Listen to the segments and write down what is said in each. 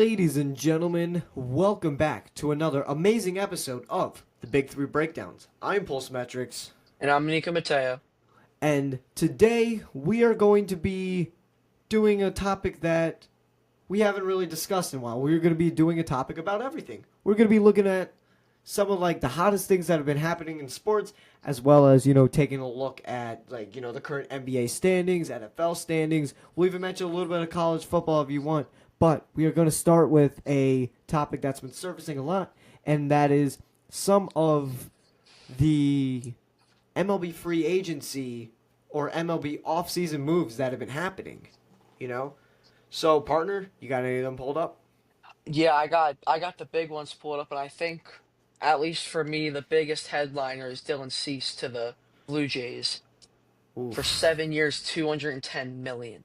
Ladies and gentlemen, welcome back to another amazing episode of the Big Three Breakdowns. I'm Pulse Metrics, And I'm Nico Mateo. and today we are going to be doing a topic that we haven't really discussed in a while. We're going to be doing a topic about everything. We're going to be looking at some of the hottest things that have been happening in sports, as well as taking a look at the current NBA standings, NFL standings. We'll even mention a little bit of college football if you want. But we are going to start with a topic that's been surfacing a lot, and that is some of the MLB free agency or MLB offseason moves that have been happening. You know? So, partner, you got any of them pulled up? Yeah, I got the big ones pulled up, and I think, at least for me, the biggest headliner is Dylan Cease to the Blue Jays for Oof. 7 years, 210 million.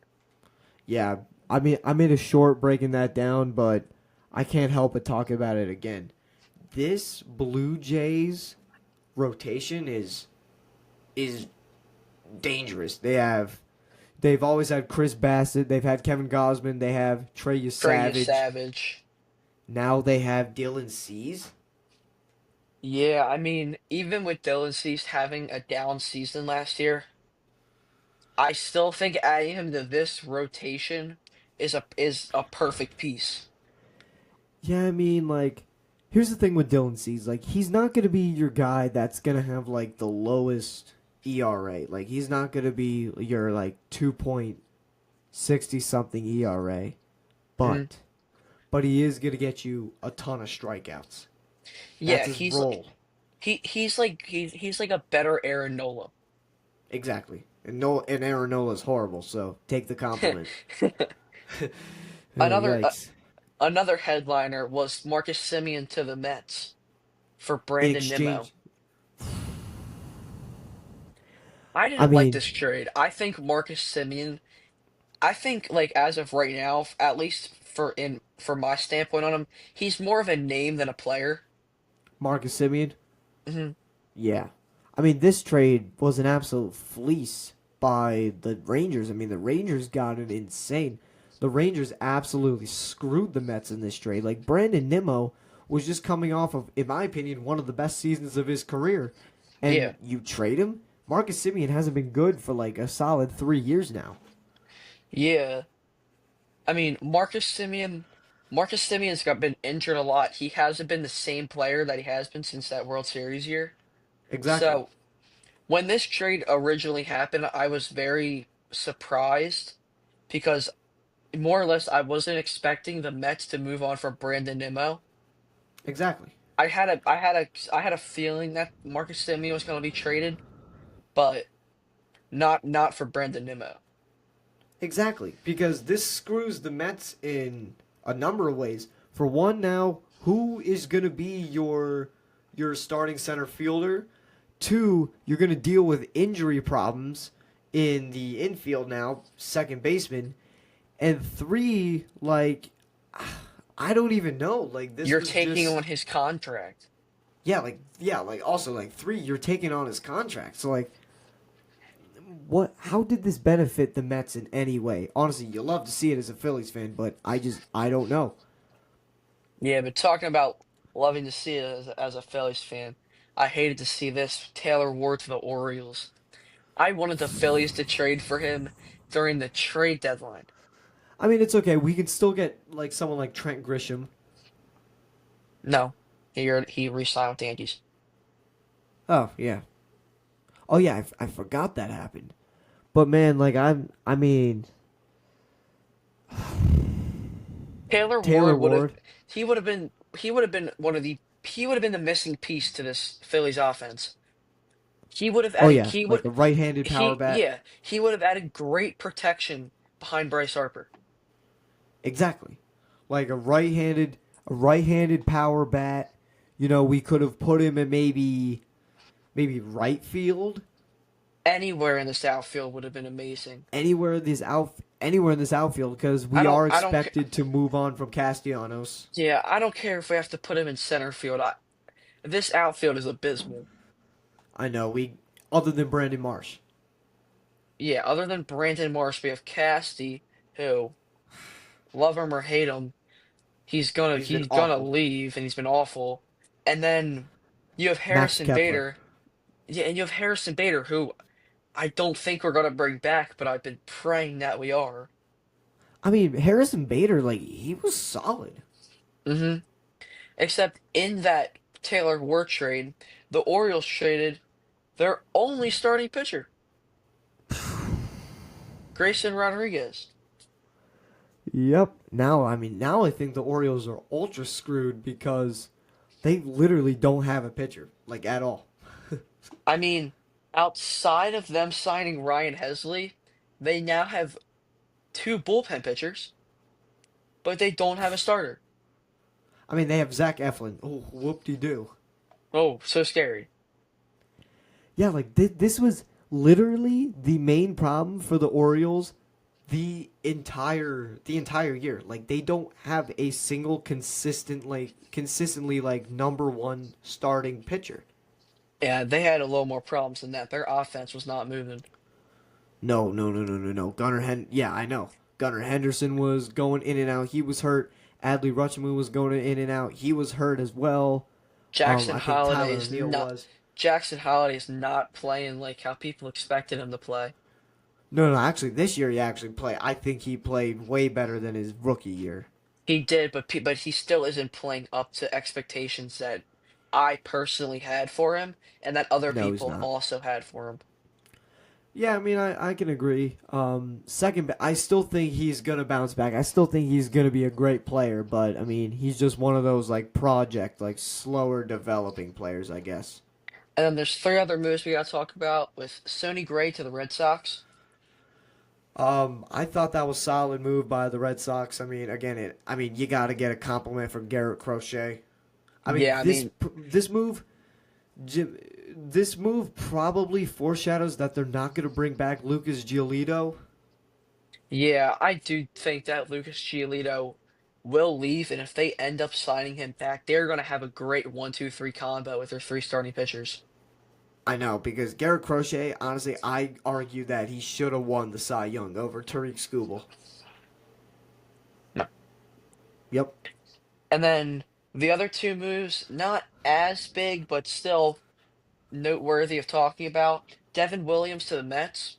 Yeah, I mean, I made a short breaking that down, but I can't help but talk about it again. This Blue Jays rotation is dangerous. They've always had Chris Bassett, they've had Kevin Gosman, they have Trey Trey Savage. Savage. Now they have Dylan Cease. Yeah, I mean, even with Dylan Cease having a down season last year, I still think adding him to this rotation is a perfect piece. Yeah, I mean, here's the thing with Dylan Cease. He's not going to be your guy that's going to have, the lowest ERA. He's not going to be your, 2.60 something ERA. Mhm. But he is going to get you a ton of strikeouts. That's Yeah, his he's role. he's like a better Aaron Nola. Exactly. And no, and Aaron Nola's horrible, so take the compliment. Another Yikes. another headliner was Marcus Simeon to the Mets for In Brandon Nimmo. exchange, I I didn't like mean, this trade. I think Marcus Simeon, I think like as of right now, at least for my standpoint on him, he's more of a name than a player. Marcus Simeon. Hmm. Yeah. I mean, this trade was an absolute fleece by the Rangers. I mean, the Rangers got it insane. The Rangers absolutely screwed the Mets in this trade. Brandon Nimmo was just coming off of, in my opinion, one of the best seasons of his career. Yeah, And you trade him? Marcus Simeon hasn't been good for a solid 3 years now. yeah. I mean, Marcus Simeon's got been injured a lot. He hasn't been the same player that he has been since that World Series year. Exactly. So when this trade originally happened, I was very surprised because more or less I wasn't expecting the Mets to move on from Brandon Nimmo. Exactly. I had a feeling that Marcus Semien was going to be traded, but not for Brandon Nimmo. Exactly, because this screws the Mets in a number of ways. For one, now who is going to be your starting center fielder? Two, you're going to deal with injury problems in the infield now, second baseman, and three, I don't even know. This You're was taking just on his contract. also three, you're taking on his contract. So what? How did this benefit the Mets in any way? Honestly, you love to see it as a Phillies fan, but I don't know. Yeah, but talking about loving to see it as a Phillies fan, I hated to see this Taylor Ward to the Orioles. I wanted the Phillies to trade for him during the trade deadline. I mean, it's okay. We can still get someone like Trent Grisham. No, he re-signed with the Yankees. Oh yeah. Oh yeah. I forgot that happened. But man, I mean, Taylor Taylor Ward would have Ward. he would have been he would have been the missing piece to this Phillies offense. He would have Oh added yeah, like a right-handed power bat. he would have added great protection behind Bryce Harper. Exactly. Like a right-handed power bat. We could have put him in maybe right field. Anywhere in the outfield would have been amazing. Anywhere in this outfield because I we don't are I don't expected to move on from Castellanos. Yeah, I don't care if we have to put him in center field. This outfield is abysmal. I know we other than Brandon Marsh. Yeah, other than Brandon Marsh, we have Casty, who love him or hate him, He's been he's gonna awful. leave, and he's been awful. And then you have Max Harrison Kepler. Bader. Yeah, and you have Harrison Bader, who I don't think we're gonna bring back, but I've been praying that we are. I mean, Harrison Bader, like he was solid. hmm Except in that Taylor Ward trade, the Orioles traded their only starting pitcher, Grayson Rodriguez. Yep. Now, I mean, now I think the Orioles are ultra screwed because they literally don't have a pitcher, like at all. I mean, outside of them signing Ryan Hesley, they now have two bullpen pitchers, but they don't have a starter. I mean, they have Zach Eflin. Oh, whoop de doo. Oh, so scary. Yeah, like this was literally the main problem for the Orioles the entire year. Like they don't have a single consistently like number one starting pitcher. Yeah, they had a little more problems than that. Their offense was not moving. No, no, no, no, no, no. Yeah, I know. Gunnar Henderson was going in and out. He was hurt. Adley Rutschman was going in and out. He was hurt as well. Jackson I think Holiday Tyler is O'Neill not was. Jackson Holiday is not playing like how people expected him to play. No, no, actually, this year he actually played. I think he played way better than his rookie year. He did, but he still isn't playing up to expectations that I personally had for him and that other No, he's people not. also had for him. Yeah, I mean, I can agree. I still think he's gonna bounce back. I still think he's gonna be a great player, but I mean, he's just one of those like project, like slower developing players, I guess. And then there's three other moves we got to talk about with Sonny Gray to the Red Sox. I thought that was solid move by the Red Sox. I mean, again, you got to get a compliment for Garrett Crochet. I mean, Yeah, I mean, this move, Jim, this move probably foreshadows that they're not going to bring back Lucas Giolito. yeah, I do think that Lucas Giolito will leave, and if they end up signing him back, they're going to have a great 1-2-3 combo with their three starting pitchers. I know because Garrett Crochet, honestly, I argue that he should have won the Cy Young over Tariq Skubal. No. Yep. And then the other two moves, not as big, but still noteworthy of talking about. Devin Williams to the Mets.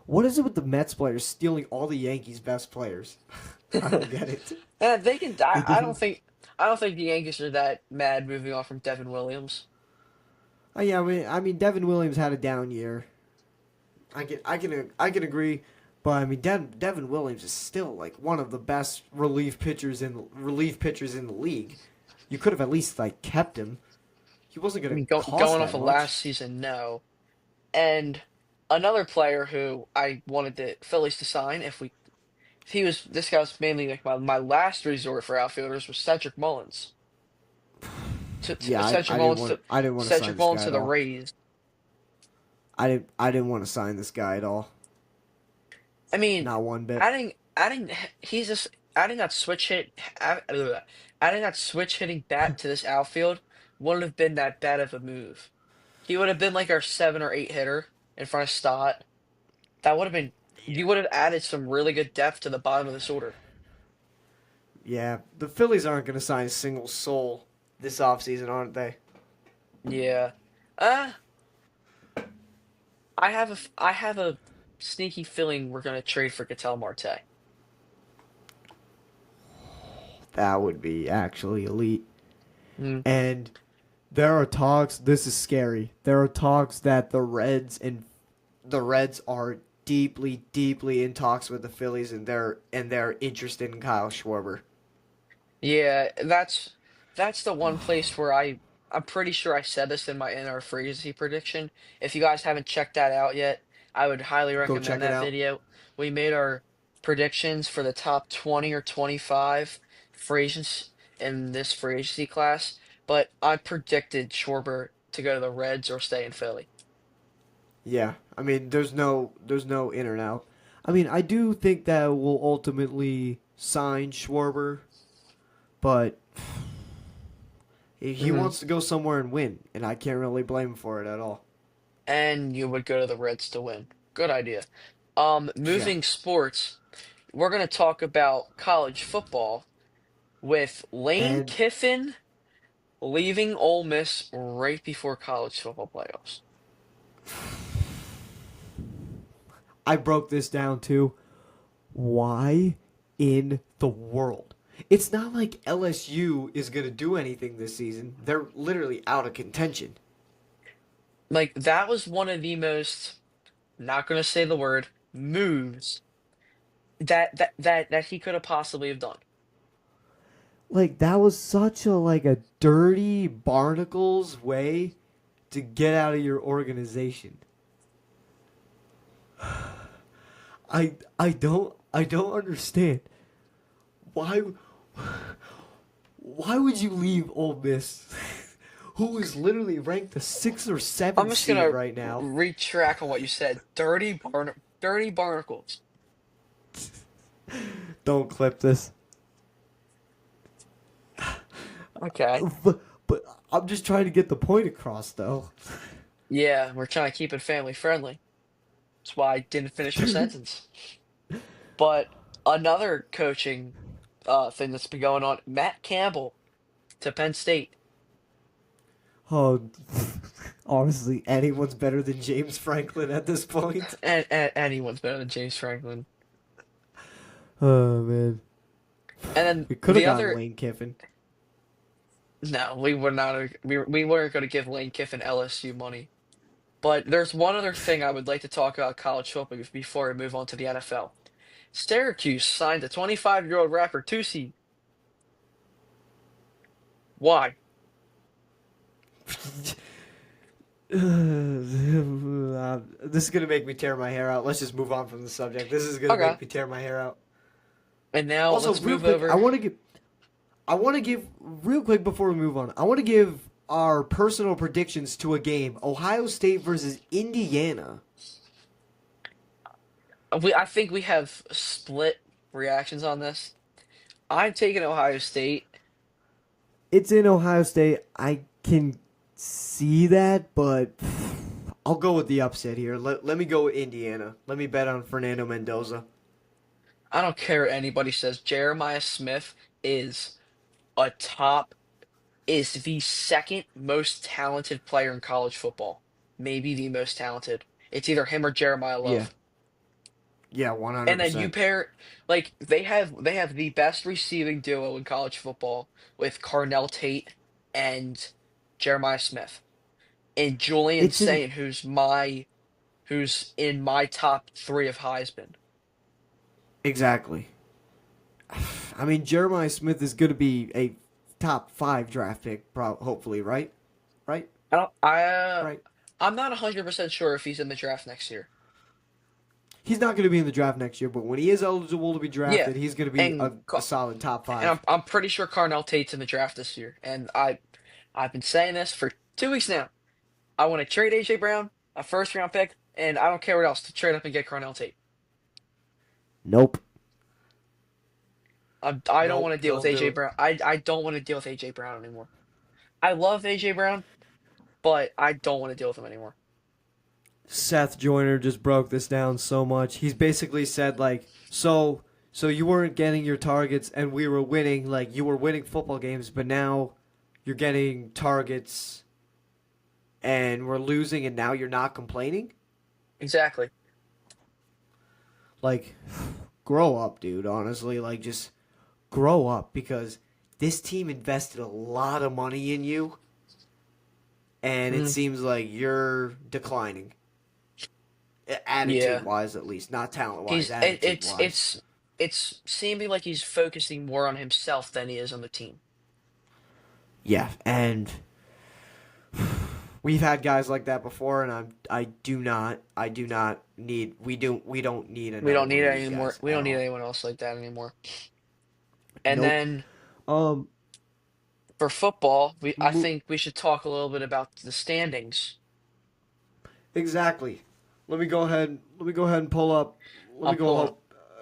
What is it with the Mets players stealing all the Yankees' best players? I don't get it. They can. They didn't. I don't think the Yankees are that mad moving on from Devin Williams. Yeah, I mean, Devin Williams had a down year. I can agree, but I mean, Devin Williams is still like one of the best relief pitchers in the league. You could have at least like kept him. He wasn't I gonna mean, cost going off that of much. last season, no. And another player who I wanted the Phillies to sign, if he was, this guy was mainly like my last resort for outfielders was Cedric Mullins. Yeah, I didn't want to sign Cedric this Mullins guy to at the all. Rays. I didn't want to sign this guy at all. I mean, Not one bit. adding he's just adding that adding that switch hitting bat to this outfield wouldn't have been that bad of a move. He would have been like our 7 or 8 hitter in front of Stott. That would have been you would have added some really good depth to the bottom of this order. Yeah, the Phillies aren't gonna sign a single soul this offseason, aren't they? Yeah. Uh, I have a sneaky feeling we're gonna trade for Ketel Marte. That would be actually elite. Mm, And there are talks. This is scary. There are talks that the Reds are deeply, deeply in talks with the Phillies, and they're interested in Kyle Schwarber. yeah, that's the one place where I'm pretty sure I said this in our frequency prediction. If you guys haven't checked that out yet, I would highly Go recommend check it that out. video. We made our predictions for the top 20 or 25 free agents in this free agency class, but I predicted Schwarber to go to the Reds or stay in Philly. Yeah, I mean, there's no in or out. I mean, I do think that we'll ultimately sign Schwarber, but he hmm wants to go somewhere and win, and I can't really blame him for it at all. And you would go to the Reds to win. Good idea. Yeah. Moving sports. we're gonna talk about college football with Lane And Kiffin leaving Ole Miss right before college football playoffs. I broke this down too. Why in the world? It's not like LSU is going to do anything this season. They're literally out of contention. Like that was one of the most, not gonna say the word, moves that he could have possibly have done. Like that was such a dirty barnacles way to get out of your organization. I don't understand. Why why would you leave Ole Miss, who is literally ranked the 6th or I'm 7th just seed gonna right now? retract on what you said. Dirty barnacles. Don't clip this. Okay. But I'm just trying to get the point across though. Yeah, we're trying to keep it family friendly. That's why I didn't finish my sentence. But another coaching thing that's been going on, Matt Campbell to Penn State. Oh, honestly, anyone's better than James Franklin at this point. And anyone's better than James Franklin. Oh man, And then we could have the gotten other, Lane Kiffin. no, we were not. We weren't going to give Lane Kiffin LSU money. But there's one other thing I would like to talk about college football before we move on to the NFL. Syracuse signed a 25-year-old rapper Tusi. Why? This is gonna make me tear my hair out. Let's just move on from the subject. This is gonna Okay. make me tear my hair out. And now Also, let's real move quick, over. I want to give real quick before we move on. I want to give our personal predictions to a game: Ohio State versus Indiana. I think we have split reactions on this. I'm taking Ohio State. It's in Ohio State. I can see that, but I'll go with the upset here. Let me go with Indiana. Let me bet on Fernando Mendoza. I don't care what anybody says. Jeremiah Smith is a top, is the second most talented player in college football. Maybe the most talented. It's either him or Jeremiah Yeah. Love. Yeah, And then you 100%. pair, like they have the best receiving duo in college football with Carnell Tate and Jeremiah Smith. And Julian It's in Saint, who's in my top three of Heisman. exactly. I mean, Jeremiah Smith is going to be a top 5 draft pick, hopefully, right? Right? I don't, I Right. I'm not 100% sure if he's in the draft next year. He's not going to be in the draft next year, but when he is eligible to be Yeah, drafted, he's going to be and a solid top and 5. I'm pretty sure Carnell Tate's in the draft this year. And I've been saying this for 2 weeks now. I want to trade AJ Brown, a first round pick, and I don't care what else to trade up and get Carnell Tate. Nope. I don't want Nope. to deal with Don't do AJ it. Brown. I don't want to deal with AJ Brown anymore. I love AJ Brown, but I don't want to deal with him anymore. Seth Joyner just broke this down so much. He's basically said like, so you weren't getting your targets and we were winning, like you were winning football games, but now you're getting targets and we're losing and now you're not complaining? Exactly. Like grow up, dude, honestly, like just grow up because this team invested a lot of money in you and it Mhm. seems like you're declining. Attitude Yeah. wise, at least, not talent wise, He's it, attitude it's wise. it's it's seeming like he's focusing more on himself than he is on the team. Yeah, and we've had guys like that before, and I do not need we don't need We another don't one need of it these anymore. guys We at don't need all. anyone else like that anymore. And Nope. then Um, for football, I mo- think we should talk a little bit about the standings. exactly. Let me go ahead and pull up. Let me I'm pulling.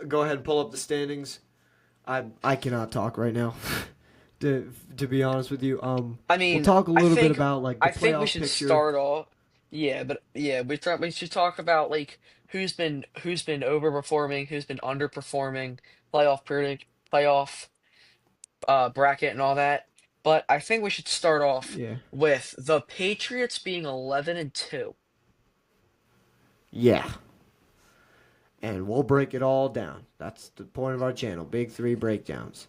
go ahead and pull up the standings. I cannot talk right now. To be honest with you, I we'll mean, talk a I little bit think about like the I think we playoff should picture. start off. we should talk about like who's been overperforming, who's been underperforming, playoff bracket and all that. But I think we should start off Yeah. with the Patriots being 11-2. Yeah. And we'll break it all down. That's the point of our channel. Big three breakdowns.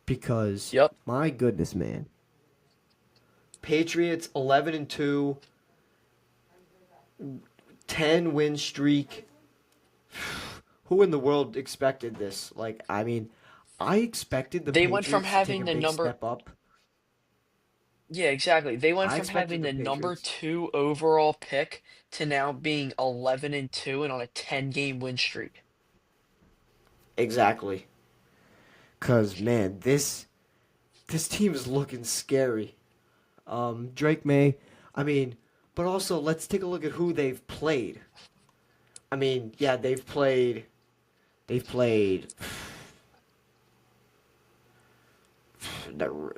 Because Yep. my goodness, man. Patriots 11-2, 10-win streak. Who in the world expected this? Like, I mean, I expected the They went from Patriots to take having a the big number step up. Yeah, exactly. They went I from having expected the the number Patriots. 2 overall pick to now being 11-2 and on a 10-game win streak. Exactly. Cause man, this team is looking scary. Drake May, I mean, but also let's take a look at who they've played. I mean, yeah, they've played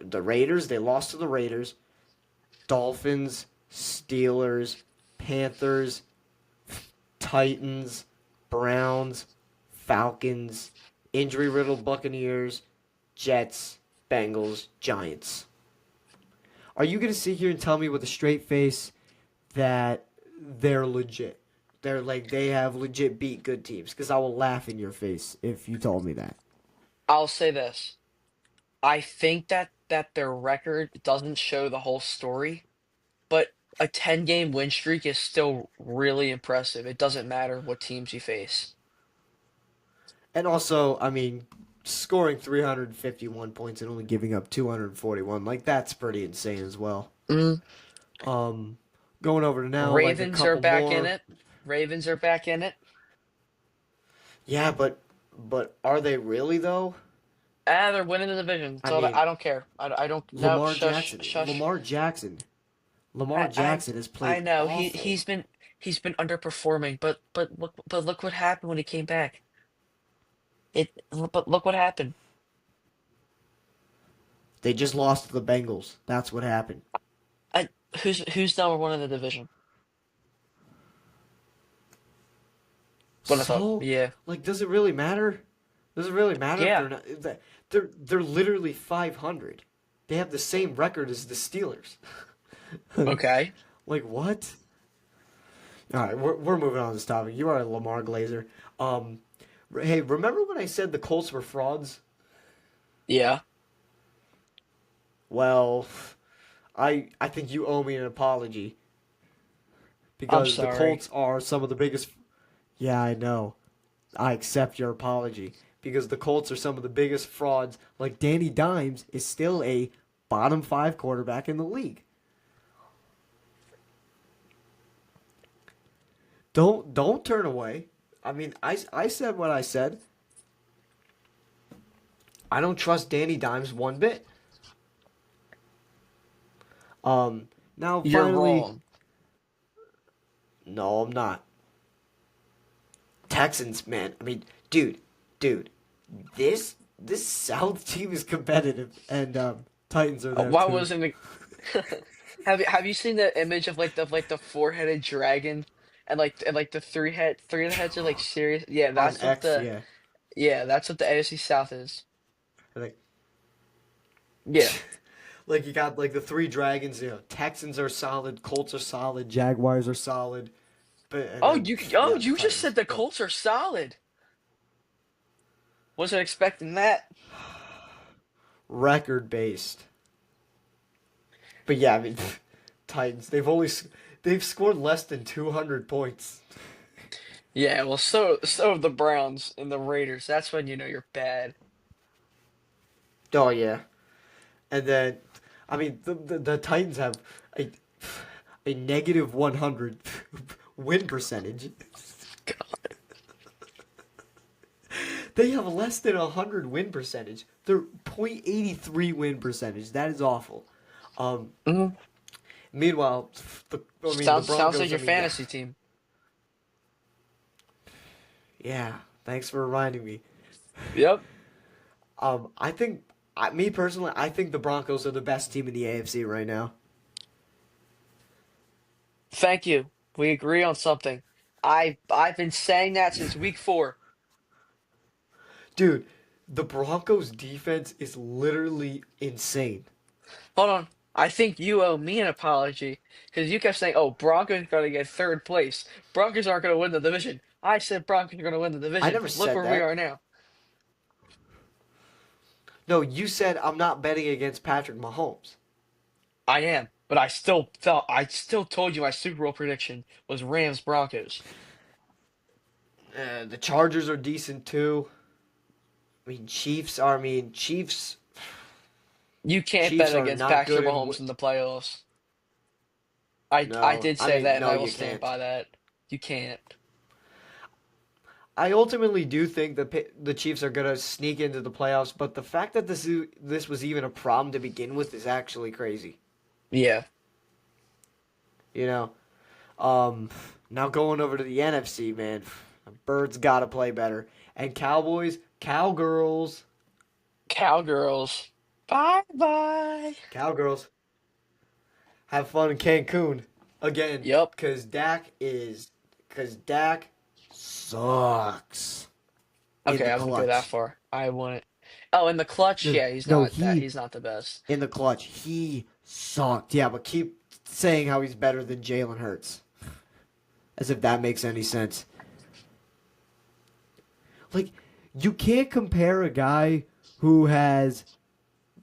the Raiders. They lost to the Raiders. Dolphins, Steelers, Panthers, Titans, Browns, Falcons, injury riddled Buccaneers, Jets, Bengals, Giants. Are you going to sit here and tell me with a straight face that they're legit? They're like they have legit beat good teams because I will laugh in your face if you told me that. I'll say this. I think that their record doesn't show the whole story, but a 10-game win streak is still really impressive. It doesn't matter what teams you face. And also, I mean, scoring 351 points and only giving up 241, like that's pretty insane as well. Mm. Um, Going over to now, like a Ravens are couple back in more. it. Ravens are back in it. Yeah, but are they really though? They're winning the division. I So mean, I don't care. I don't. No, Lamar shush, Jackson, shush. Lamar Jackson, Lamar I I Jackson has I played know awful. he's been underperforming, but look what happened when he came back. But look what happened. They just lost to the Bengals. That's what happened. I who's number one in the division? What I thought. So, Yeah, like, does it really matter? Does it really matter if yeah. they're not? If they're literally 500. They have the same record as the Steelers. Okay. Like what? All right, we're moving on to this topic. You are a Lamar Glazer. Um, hey, remember when I said the Colts were frauds? Yeah. Well, I think you owe me an apology I'm because the sorry. Colts are some of the biggest. Yeah, I know. I accept your apology because the Colts are some of the biggest frauds. Like Danny Dimes is still a bottom five quarterback in the league. Don't turn away. I mean, I said what I said. I don't trust Danny Dimes one bit. Now You're finally, wrong. no, I'm not. Texans, man. I mean, dude, this South team is competitive, and Titans are there Why too. wasn't it? Have you seen the image of like the four-headed dragon and like the three of the heads are like serious? On X, yeah. Yeah, that's what the AFC South is. I think Yeah. like you got like the three dragons. You know, Texans are solid, Colts are solid, Jaguars are solid, but and then yeah, the You just Titans. said the But Colts are solid. Wasn't expecting that. record based. But yeah, I mean, Titans. They've scored less than 200 points. Yeah, well, so have the Browns and the Raiders. That's when you know you're bad. Oh yeah, and then I mean the Titans have a a negative 100 win percentage. They have less than 100 win percentage. They're .83 win percentage. That is awful. Um, Hmm. Meanwhile, the Sounds like Broncos. I your mean, fantasy team. yeah. Thanks for reminding me. Yep. I think, me personally, I think the Broncos are the best team in the AFC right now. Thank you. We agree on something. I've been saying that since week 4. Dude, the Broncos defense is literally insane. Hold on. I think you owe me an apology because you kept saying, "Oh, Broncos are going to get third place. Broncos aren't going to win the division." I said Broncos are going to win the I division. never Look said where we that. are now. No, you said I'm not betting against Patrick Mahomes. I am, but I still told you my Super Bowl prediction was Rams Broncos. The Chargers are decent too. Chiefs. You can't Chiefs bet are against not Patrick good Mahomes in the playoffs. I No, did say that, and no, I will you stand can't. by that. You can't. I ultimately do think the Chiefs are gonna sneak into the playoffs, but the fact that this was even a problem to begin with is actually crazy. Yeah. You know. Um, Now going over to the NFC, man, Birds gotta play better, and Cowboys, Cowgirls, Cowgirls. Bye bye. Cowgirls, have fun in Cancun again, Yep. cause Dak sucks in Okay, the I won't go that clutch. far. I wouldn't. Oh, in the clutch, No, yeah, no, he's not the best. in the clutch, he sucked. Yeah, but keep saying how he's better than Jalen Hurts, as if that makes any sense. Like, you can't compare a guy who has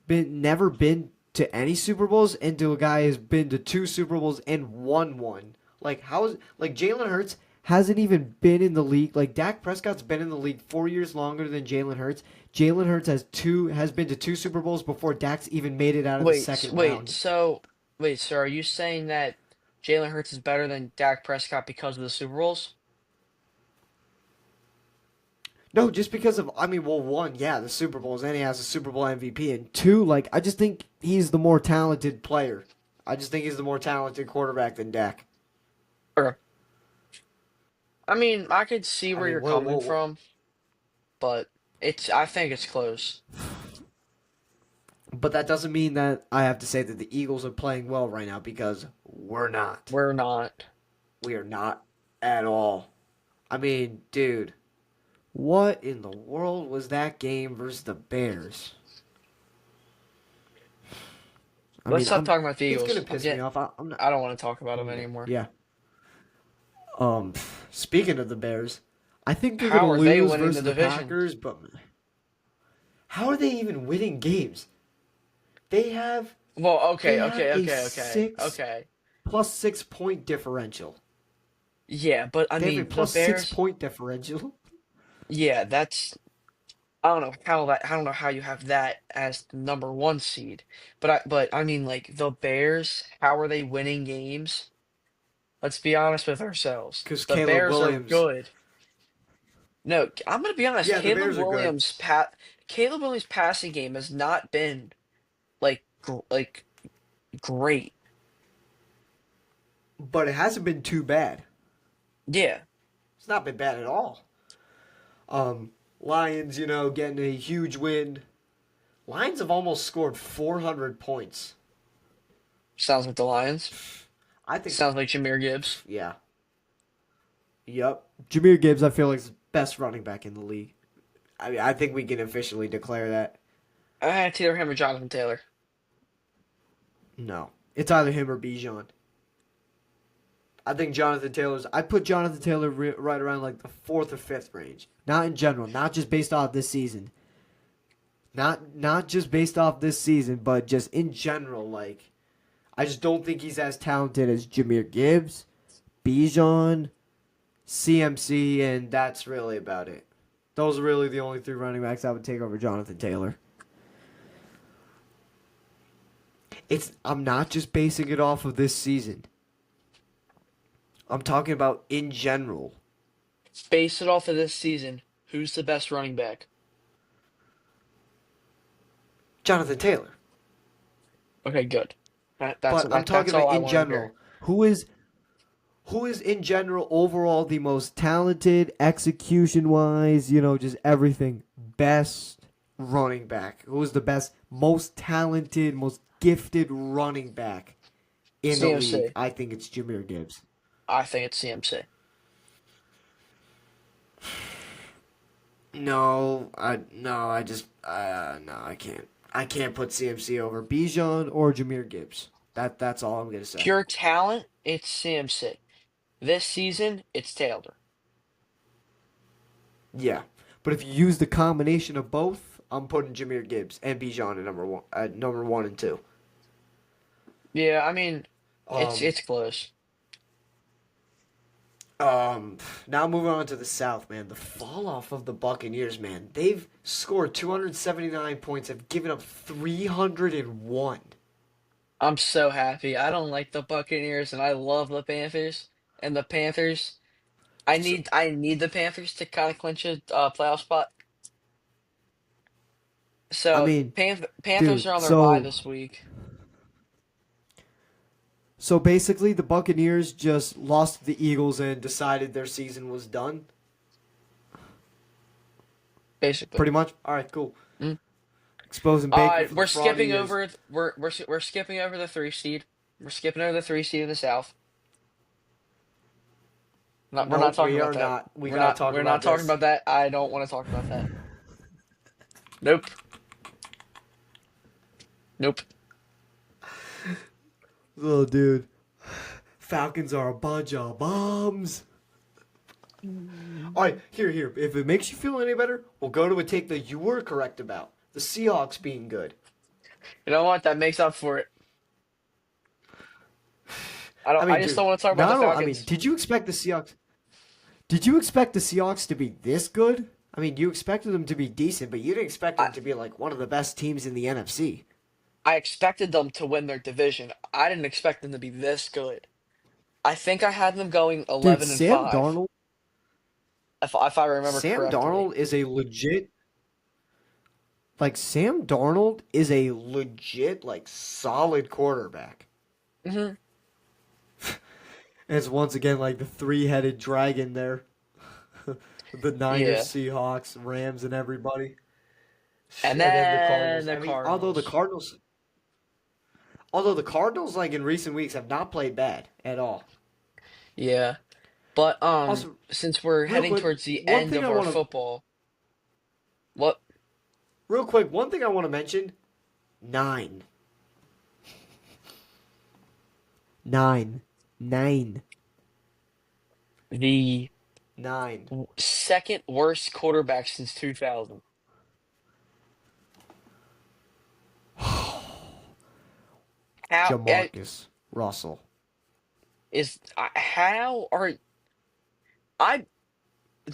been never been to any Super Bowls into a guy who's been to two Super Bowls and won one. Like, Jalen Hurts hasn't even been in the league. Like, Dak Prescott's been in the league 4 years longer than Jalen Hurts. Jalen Hurts has been to two Super Bowls before Dak's even made it out of the second Wait, round. so are you saying that Jalen Hurts is better than Dak Prescott because of the Super Bowls? No, just because of well, one, yeah, the Super Bowls, and he has a Super Bowl MVP, and two, like I just think he's the more talented player. I just think he's the more talented quarterback than Dak. Or I mean, I could see I where mean, you're whoa, coming whoa, whoa. from, but I think it's close. But that doesn't mean that I have to say that the Eagles are playing well right now because we're not. We're not. We are not at all. I mean, dude, what in the world was that game versus the Bears? I Let's mean, stop I'm. talking about the It's gonna Eagles. piss me off. I'm not. I don't want to talk about them Yeah. anymore. Yeah. Um. Speaking of the Bears, I think they're gonna How are they lose winning the versus the division? Packers. But how are they even winning games? They have Well, they have a six okay. plus 6 point differential. Yeah, but I They have a mean, the plus six Bears, point differential. yeah, that's I don't know how you have that as the number 1 seed. But I mean like the Bears, how are they winning games? Let's be honest with ourselves. Because The Caleb Bears are Williams. good. No, I'm gonna be honest, Yeah, the Bears are good. Caleb Williams' passing game has not been like great. But it hasn't been too bad. Yeah. It's not been bad at all. Lions, getting a huge win. Lions have almost scored 400 points. Sounds like the Lions. I think, Sounds like Jahmyr Gibbs. yeah. Yep. Jahmyr Gibbs, I feel like, is the best running back in the league. I mean, I think we can officially declare that. It's either him or Jonathan Taylor. No. It's either him or Bijan. I think I put Jonathan Taylor right around like the fourth or fifth range. Not in general, not just based off this season. Not just based off this season, but just in general. Like, I just don't think he's as talented as Jahmyr Gibbs, Bijan, CMC, and that's really about it. Those are really the only three running backs I would take over Jonathan Taylor. I'm not just basing it off of this season. I'm talking about in general. Base it off of this season. Who's the best running back? Jonathan Taylor. Okay, good. But I'm talking That's all about I in want to hear. general. Who is in general overall the most talented, execution wise, just everything, best running back? Who is the best, most talented, most gifted running back in the league, CMC. I think it's Jameer Gibbs. I think it's CMC. No, I can't. I can't put CMC over Bijan or Jameer Gibbs. That's all I'm gonna say. Pure talent, it's CMC. This season, it's Taylor. Yeah, but if you use the combination of both, I'm putting Jameer Gibbs and Bijan at number one and two. Yeah, I mean, it's Um, it's close. um. Now moving on to the South, man. The fall off of the Buccaneers, man. They've scored 279 points, have given up 301. I'm so happy. I don't like the Buccaneers, and I love the Panthers. And the Panthers, So, I need the Panthers to kind of clinch a playoff spot. I So mean, Panthers dude. are on their bye So this week, So basically, the Buccaneers just lost to the Eagles and decided their season was done. basically. Pretty much. All right, cool. Mm. Exposing Baker for the We're fraud he skipping is. over. We're skipping over the 3 seed. We're skipping over the 3 seed in the South. We're not Nope, talking we about are that. not. We gotta talk We're not about talking this. about that. I don't want to talk about that. Nope. Nope. Oh, dude. Falcons are a bunch of bums. All right, here. If it makes you feel any better, we'll go to a take that you were correct about. The Seahawks being good. You know what? That makes up for it. I I mean, just dude, don't want to talk about the not only, I mean, Falcons. did you expect the Seahawks? Did you expect the Seahawks to be this good? I mean, you expected them to be decent, but you didn't expect I them to be like one of the best teams in the NFC. I expected them to win their division. I didn't expect them to be this good. I think I had them going Dude, 11 and 5, if I remember Sam correctly. Darnold is a legit Sam Darnold is a legit solid quarterback. Hmm. And it's once again like the three-headed dragon there. The Niners, Yeah. Seahawks, Rams, and everybody. And And then the then Cardinals. the I mean, Cardinals. although the Cardinals like in recent weeks have not played bad at all. Yeah. But Also, since we're real heading quick, towards the one end thing of I our want to football, what real quick, one thing I want to mention, 9. 9. 9. the 9. second worst quarterback since 2000. How Jamarcus Russell. how are I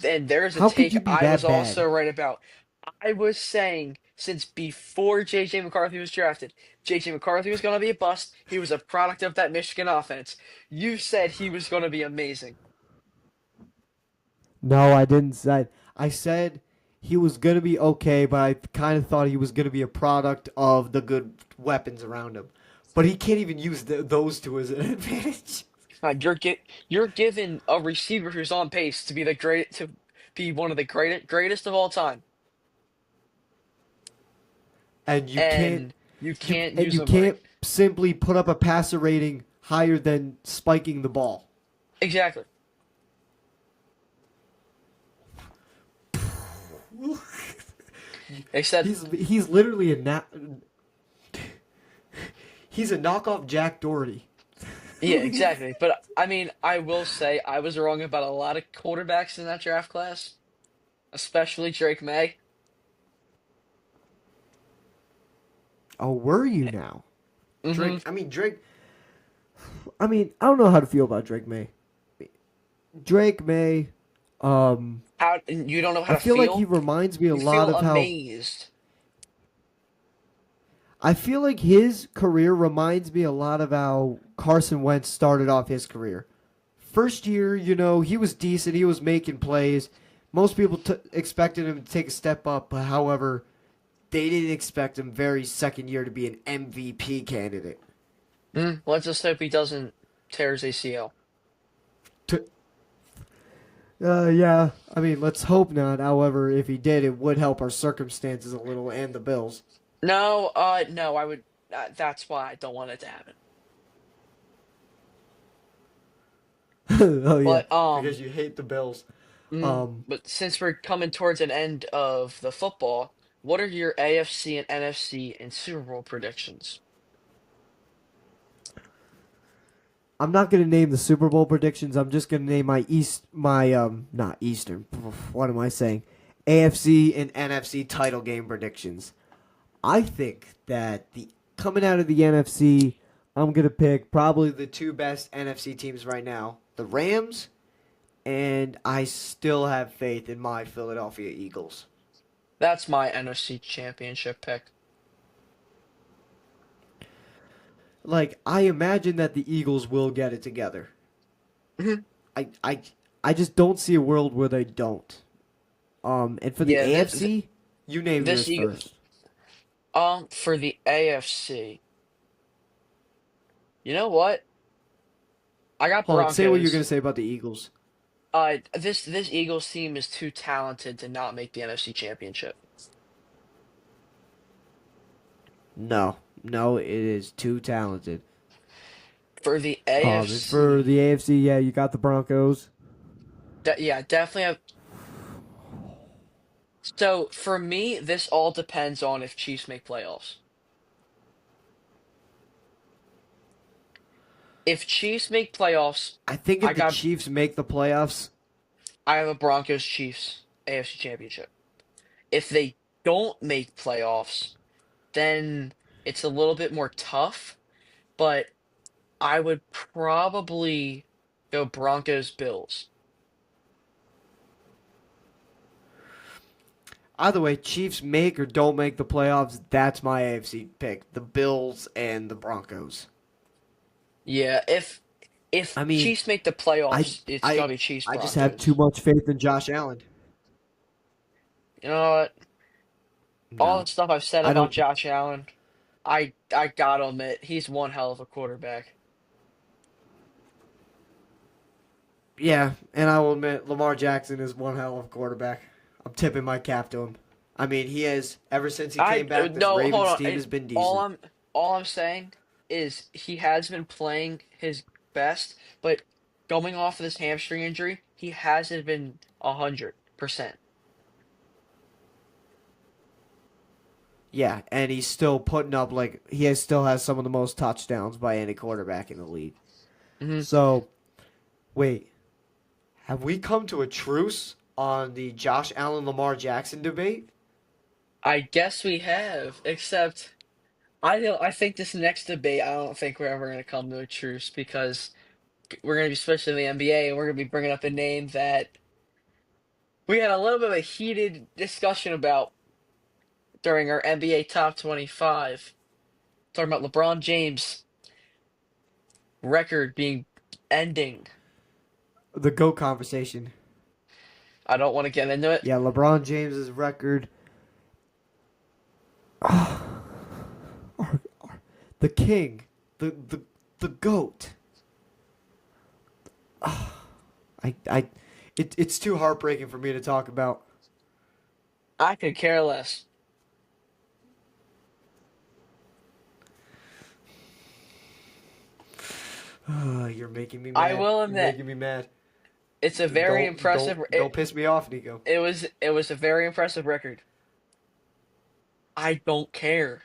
and there's a How could take you be I was that bad? also right about. I was saying since before JJ McCarthy was drafted, JJ McCarthy was going to be a bust. He was a product of that Michigan offense. You said he was going to be amazing. No, I didn't say. I said he was going to be okay, but I kind of thought he was going to be a product of the good weapons around him. But he can't even use those two as an advantage. You're giving a receiver who's on pace to be one of the greatest of all time, And you can't and you can't and use you them right. can't simply put up a passer rating higher than spiking the ball. Exactly. They said, He's literally he's a knockoff Jack Doherty. yeah, exactly. But I mean, I will say I was wrong about a lot of quarterbacks in that draft class, especially Drake May. Oh, were you now? Hmm. Drake. I mean, I don't know how to feel about Drake May. Drake May. Um, How you don't know how I to feel like he feel? reminds me a You lot feel of how. amazed. I feel like his career reminds me a lot of how Carson Wentz started off his career. First year, he was decent. He was making plays. Most people expected him to take a step up, but however, they didn't expect him very second year to be an MVP candidate. Let's just hope he doesn't tear his ACL. To, yeah. I mean, let's hope not. However, if he did, it would help our circumstances a little and the Bills. No, no, I would. That's why I don't want it to happen. Oh yeah, But because you hate the Bills. mm, Um, but since we're coming towards an end of the football, what are your AFC and NFC and Super Bowl predictions? I'm not gonna name the Super Bowl predictions. I'm just gonna name my not Eastern. What am I saying? AFC and NFC title game predictions. I think that the coming out of the NFC, I'm gonna pick probably the two best NFC teams right now, the Rams, and I still have faith in my Philadelphia Eagles. That's my NFC championship pick. Like I imagine that the Eagles will get it together. Mhm. I I I just don't see a world where they don't. And for the Yeah, AFC, you name this yours Eagle, first. for the AFC, you know what? I got Hold on, say what you're gonna Broncos. say about the Eagles. This Eagles team is too talented to not make the NFC Championship. No, no, it is too talented. For the And for the AFC, AFC, yeah, you got the Broncos. yeah, definitely have. So for me, this all depends on if Chiefs make playoffs. If Chiefs make playoffs, I think I if the got Chiefs make the playoffs, I have a Broncos Chiefs AFC Championship. If they don't make playoffs, then it's a little bit more tough, but I would probably go Broncos Bills. either way, Chiefs make or don't make the playoffs, that's my AFC pick. The Bills and the Broncos. Yeah, if I mean, Chiefs make the I playoffs, it's I gonna be Chiefs I just have too Broncos. much faith in Josh Allen. You know what? All the No, stuff I've said I about don't. Josh Allen, I gotta admit, he's one hell of a quarterback. Yeah, and I will admit Lamar Jackson is one hell of a quarterback. I'm tipping my cap to him. I mean, he has ever since he I came back. This no, hold Ravens on. team has been All decent. I'm saying is he has been playing his best, but going off of this hamstring injury, he hasn't been 100%. Yeah, and he's still putting up like still has some of the most touchdowns by any quarterback in the league. Hmm. So wait, have we come to a truce on the Josh Allen Lamar Jackson debate? I guess we have, except I think this next debate, I don't think we're ever going to come to a truce because we're going to be switching to the NBA and we're going to be bringing up a name that we had a little bit of a heated discussion about during our NBA Top 25, talking about LeBron James record being ending. The GOAT conversation. I don't want to get into it. Yeah, LeBron James's record. The king, the goat. I it's too heartbreaking for me to talk about. I could care less. You're making me I mad. will You're admit making me mad. it's a very Don't impressive. don't piss me off, Nico. It was a very impressive record. I don't care.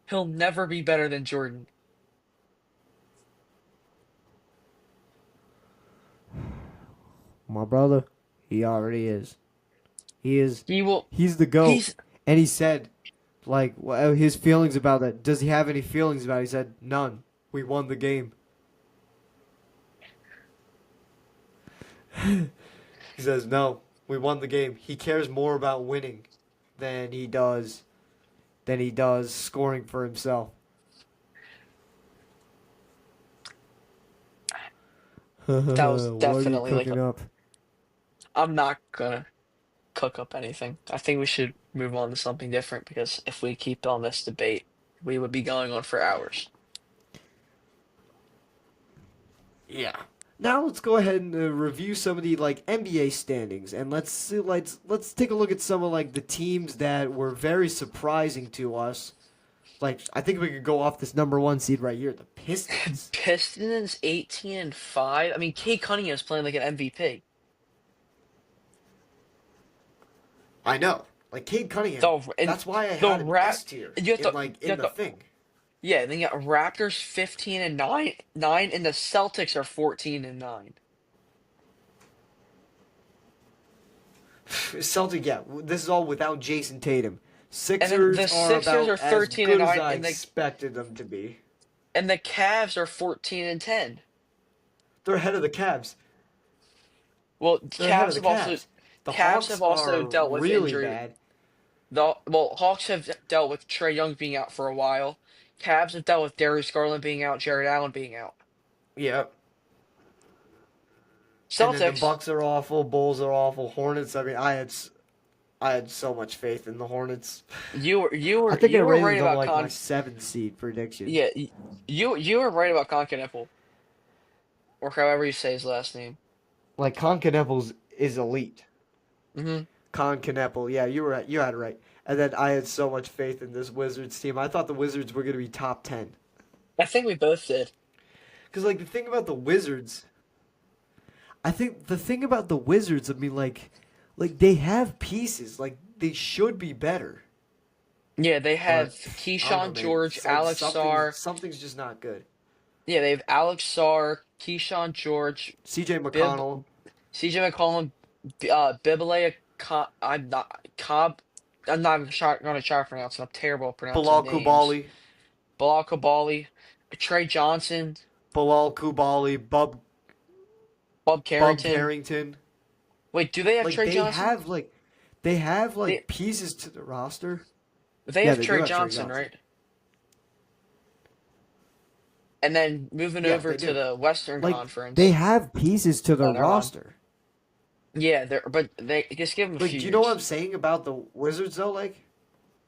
He'll never be better than Jordan. My brother, he already is. He is. He will. He's the goat. He's. And he said, like, his feelings about that. Does he have any feelings about it? He said, none. We won the game. He says, no, we won the game. He cares more about winning than he does scoring for himself. That was What are you definitely like. cooking up? I'm not gonna cook up anything. I think we should move on to something different because if we keep on this debate, we would be going on for hours. Yeah. Now let's go ahead and review some of the like NBA standings, and let's take a look at some of like the teams that were very surprising to us Like I think we could go off this number one seed right here, the Pistons. Pistons 18-5. I mean, Kate Cunningham's playing like an MVP. I know. Like Cade Cunningham. And That's why I the had an rap. S tier You have in to. like You in have the to. thing. Yeah. Then you got Raptors 15-9, and the Celtics are 14-9. Celtic, yeah. This is all without Jason Tatum. And then the Sixers are Sixers about are as 13 and good as 9, I and expected them to be. the Cavs are 14-10. They're ahead of the Cavs. Well, They're ahead of the Cavs. The Cavs Hawks have also are dealt with really injury. bad. Hawks have dealt with Trae Young being out for a while. Cavs have dealt with Darius Garland being out, Jared Allen being out. Yeah. And then the Celtics, Bucks are awful. Bulls are awful. Hornets. I mean, I had so much faith in the Hornets. I think I you were rated right them about like my 7th seed prediction. yeah, you were right about Concanepple, or however you say his last name. Like Concanepple is elite. Hmm. Concanepple, yeah, you were right. You had it right. And then I had so much faith in this Wizards team. I thought the Wizards were going to be top 10. I think we both did. Because like the thing about the Wizards, I think the thing about the Wizards, I mean, like they have pieces. Like they should be better. Yeah, they But have I don't know, Keyshawn man. George, It's like Alex Sarr. something's just not good. Yeah, they have Alex Sarr, Keyshawn George, C.J. Bib, McConnell, CJ McCollum, Bibalea. Cobb. I'm not gonna try to pronounce it. I'm terrible at pronouncing Bilal names. Kubali, Bilal Kabali, Trey Johnson, Bilal Kubali, Bob Bub Carrington. Carrington. Wait, do they have Like Trey Johnson? they have They like pieces to the roster. they Yeah, have they do Trey have Trey Johnson, Johnson. right? And then moving Yeah, over they to do. the Western Like they Conference. have pieces to the Oh, never mind. roster. Yeah, but they just give them a Like, few do you know what I'm years. saying about the Wizards though? Like,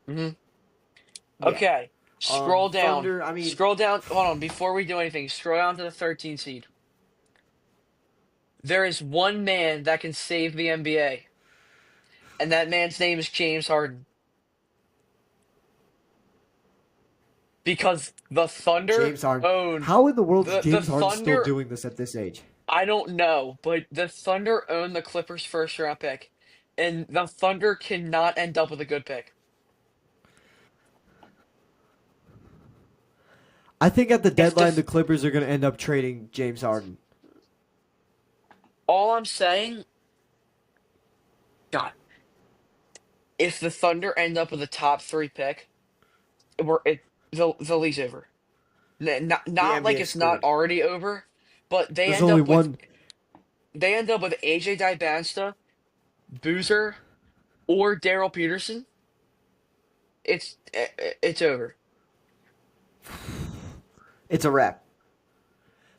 Hmm. yeah. Okay, scroll down. Thunder. I mean, Scroll down. Hold on, before we do anything, scroll down to the 13 seed. There is one man that can save the NBA, and that man's name is James Harden. Because the Thunder James Harden. own How in the world is the James Harden still Thunder. doing this at this age? I don't know, but the Thunder own the Clippers' first round pick, and the Thunder cannot end up with a good pick. I think at the If deadline, the the Clippers are going to end up trading James Harden. All I'm saying, God, if the Thunder end up with a top three pick, the league's over. The Not like NBA is it's not screwed. already over, but There's only one. they end up with AJ Dybasta, Boozer, or Daryl Peterson. It's over. It's a wrap.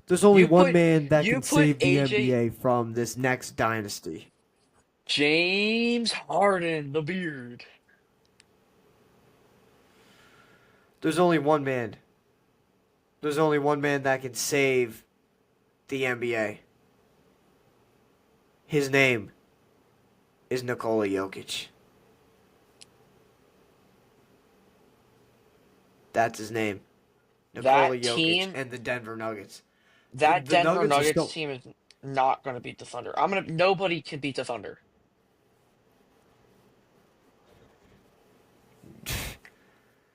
There's only You one put man that you can put save the AJ NBA from this next dynasty. James Harden, the beard. There's only one man. There's only one man that can save the NBA. His name is Nikola Jokic. That's his name. Nikola That Jokic team, and the Denver Nuggets. that The Denver Nuggets are Nuggets still. team is not going to beat the Thunder. Nobody can beat the Thunder.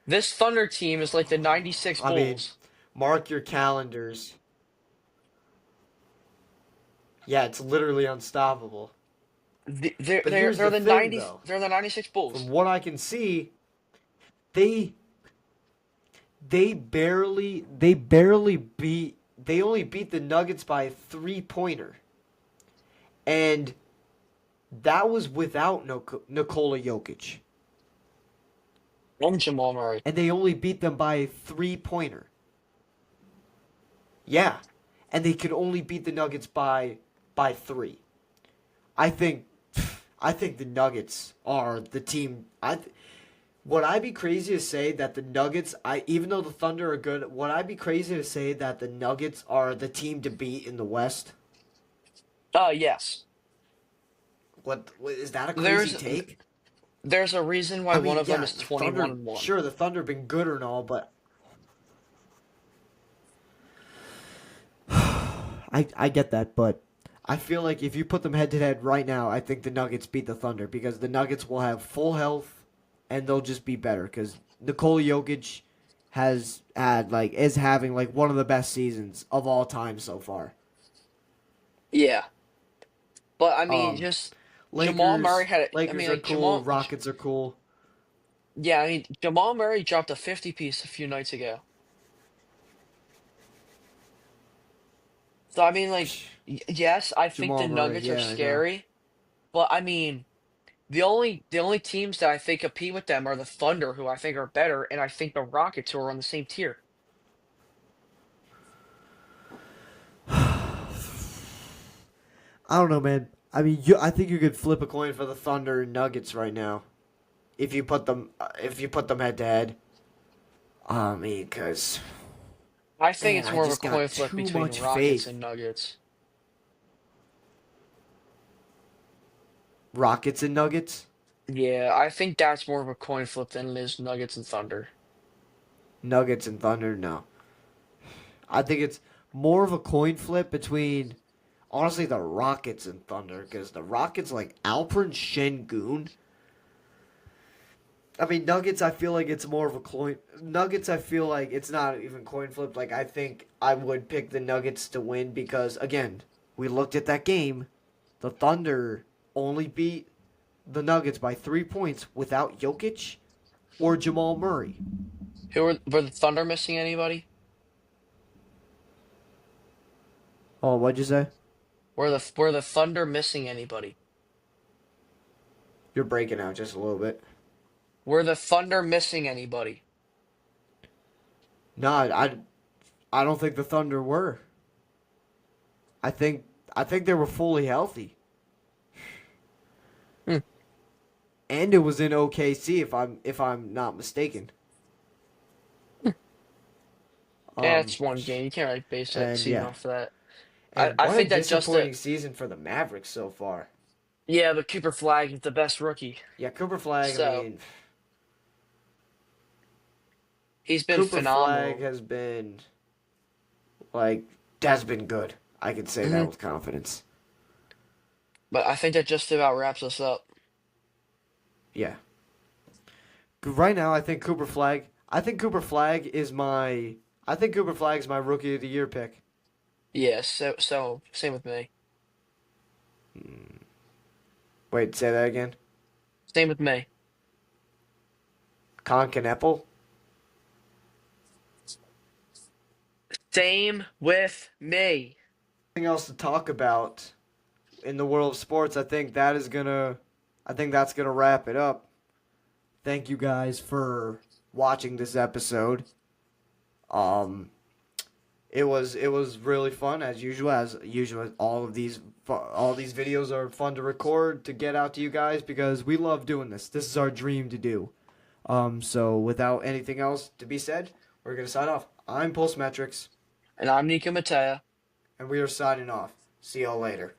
This Thunder team is like the 96 I mean, Bulls. mark your calendars. Yeah, it's literally unstoppable. But here's They're the the thing, 90 though. they're the 96 Bulls. From what I can see, they they only beat the Nuggets by a 3-pointer. And that was without Nikola Jokic. And Jamal Murray. And they only beat them by a 3-pointer. Yeah. And they could only beat the Nuggets by 3. I think the Nuggets are the team. Would I be crazy to say that the Nuggets, even though the Thunder are good, would I be crazy to say that the Nuggets are the team to beat in the West? Yes. What is that a crazy There's take? There's a reason why I one mean, of them yeah, is the 21 Thunder. and 1. Sure, the Thunder been good and all, but I get that, but I feel like if you put them head to head right now, I think the Nuggets beat the Thunder because the Nuggets will have full health and they'll just be better because Nikola Jokic is having like one of the best seasons of all time so far. Yeah. But I mean, Um, just Jamal Murray Lakers had. I Lakers mean, are like cool, Rockets are cool. Yeah, I mean, Jamal Murray dropped a 50 piece a few nights ago. So I mean, like, yes, I think the Jamal Murray, Nuggets are yeah, I know. scary, but I mean, the only teams that I think compete with them are the Thunder, who I think are better, and I think the Rockets, who are on the same tier. I don't know, man. I mean, I think you could flip a coin for the Thunder and Nuggets right now if you put them head to head. I mean, cause I think man, it's I more of a just coin got flip too between much Rockets and faith. Nuggets. Rockets and Nuggets, Yeah, I think that's more of a coin flip than it is Nuggets and Thunder. Nuggets and Thunder. No, I think it's more of a coin flip between honestly the Rockets and Thunder because the Rockets like Alperen Şengün. I mean Nuggets. I feel like it's more of a coin. Nuggets. I feel like it's not even coin flip. Like I think I would pick the Nuggets to win because again we looked at that game. The Thunder only beat the Nuggets by 3 points without Jokic or Jamal Murray. Were the Thunder missing anybody? Oh, what'd you say? Were the Thunder missing anybody? You're breaking out just a little bit. Were the Thunder missing anybody? No, I don't think the Thunder were. I think I think they were fully healthy, Hmm. and it was in OKC if I'm not mistaken. Yeah, Um, it's one game. You can't really base that and season yeah, off of that. I, and I what a think that just disappointing season for the Mavericks so far. yeah, but Cooper Flag is the best rookie. Yeah, Cooper Flag. I So mean, he's been Cooper Flag phenomenal. has been like has been good. I can say that Hmm. with confidence. But I think that just about wraps us up. Yeah. Right now, I think Cooper Flag. I think Cooper Flag is my. I think Cooper Flag is my rookie of the year pick. Yeah, so same with me. Wait, say that again. Same with me. Con Kneppel. Same with me. Anything else to talk about in the world of sports? I think that is gonna. I think that's gonna wrap it up. Thank you guys for watching this episode. Um, it was really fun as usual. As usual, all these videos are fun to record to get out to you guys because we love doing this. This is our dream to do. So without anything else to be said, we're gonna sign off. I'm Postmetrics, And I'm Nico Matea. and we are signing off. See y'all later.